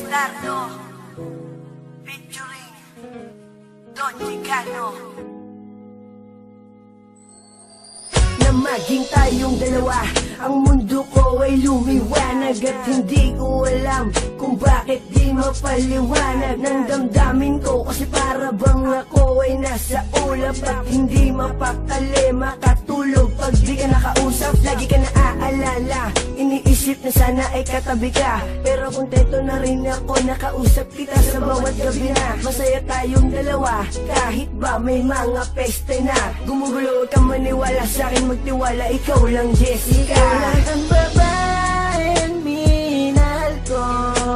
Dardo featuring Don Chicano. Na maging tayong dalawa, ang mundo ko ay lumiwanag. At hindi ko alam kung bakit di mapaliwanag ng damdamin ko. Kasi para bang ako ay nasa ulap at hindi mapakali makatulog pag di ka nakausap. Lagi ka naaalala, iniisip na sana ay katabi ka. Pero kontento na rin ako, nakausap kita sa bawat gabi na. Masaya tayong dalawa, kahit ba may mga peste na. Gumugulo, huwag kang maniwala sa akin, magtiwala, ikaw lang Jessica. Ikaw lang ang babaeng minahal ko,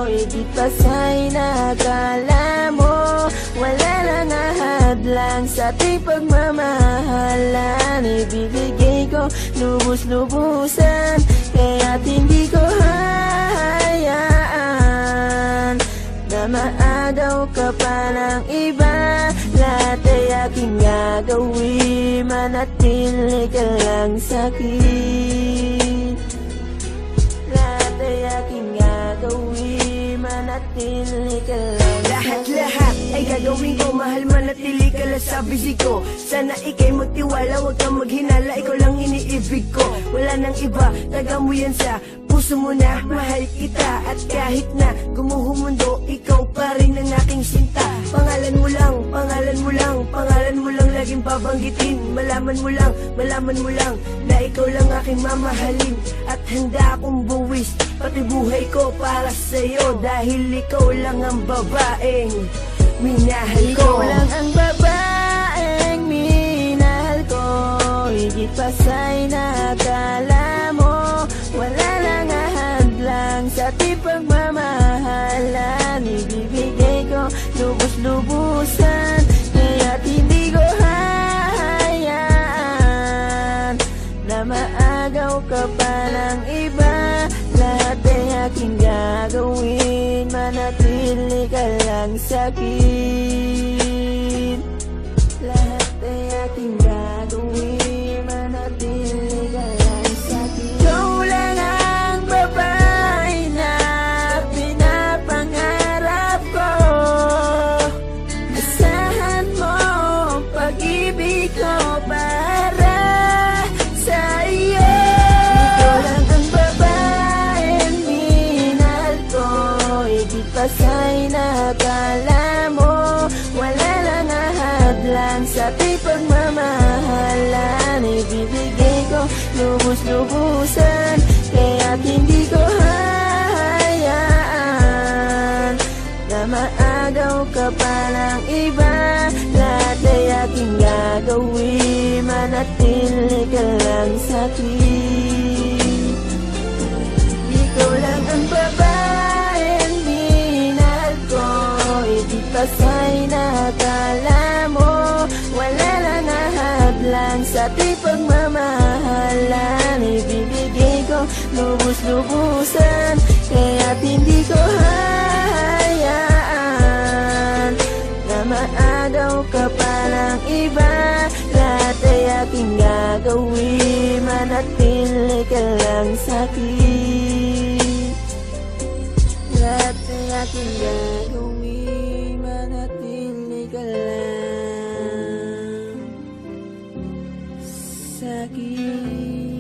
higit pa sa'y nakala mo. Wala nang nahadlang sa ating pagmamahalan. Ibibigay ko lubos-lubusan, kaya't hindi ko hahayaan na maagaw ka pa ng iba. Lahat ay aking gagawin, manatili ka lang sa'kin. Lahat ay aking gagawin, manatili ka lang sa'kin. Lahat ay gagawin ko, mahal manatili ka lang sa bisig ko. Sana ikay magtiwala, huwag kang maghinala, ikaw lang iniibig ko. Wala nang iba, taga mo yan sa puso mo na, mahal kita. At kahit na gumuho mundo, ikaw pa rin ang aking sinta. Pangalan mo lang, pangalan mo lang, pangalan mo lang laging babanggitin. Malaman mo lang na ikaw lang aking mamahalin. At handa akong buwis pati buhay ko para sa'yo, dahil ikaw lang ang babaeng minahal ko. Ikaw lang ang babaeng minahal ko, higit pa sa'y nakala mo. Wala nang ahadlang sa ating pagmamahalan. Ibibigay ko lubos-lubusan, kaya't hindi ko hahayaan na maagaw ka pa ng iba. Lahat ay aking gagawin, manatili ka lang sa'kin. Lahat ay aking gagawin, manatili ka lang sa'kin. Ikaw lang ang babae na pinapangarap ko. Asahan mo ang pag-ibig ko para sa iyo. Ikaw lang ang babaeng minahal ko, higit pa sa'y nakala mo. Wala lang ahadlang sa ating pagmamahalan. Ibibigay ko lubos-lubusan, kaya't hindi ko hahayaan na maagaw ka pa ng iba. Lahat ay aking gagawin, manatili ka lang sa'kin. Ikaw lang ang babaeng minahal ko, higit pa sa'y nakala mo. Wala lang ahadlang sa ating pagmamahalan. Ibibigay ko lubos-lubusan, kaya't hindi ko hahayaan na maagaw ka pa ng iba. Lahat ay aking gagawin, manatili ka lang sa'kin. Lahat ay aking gagawin, manatili ka lang sa'kin.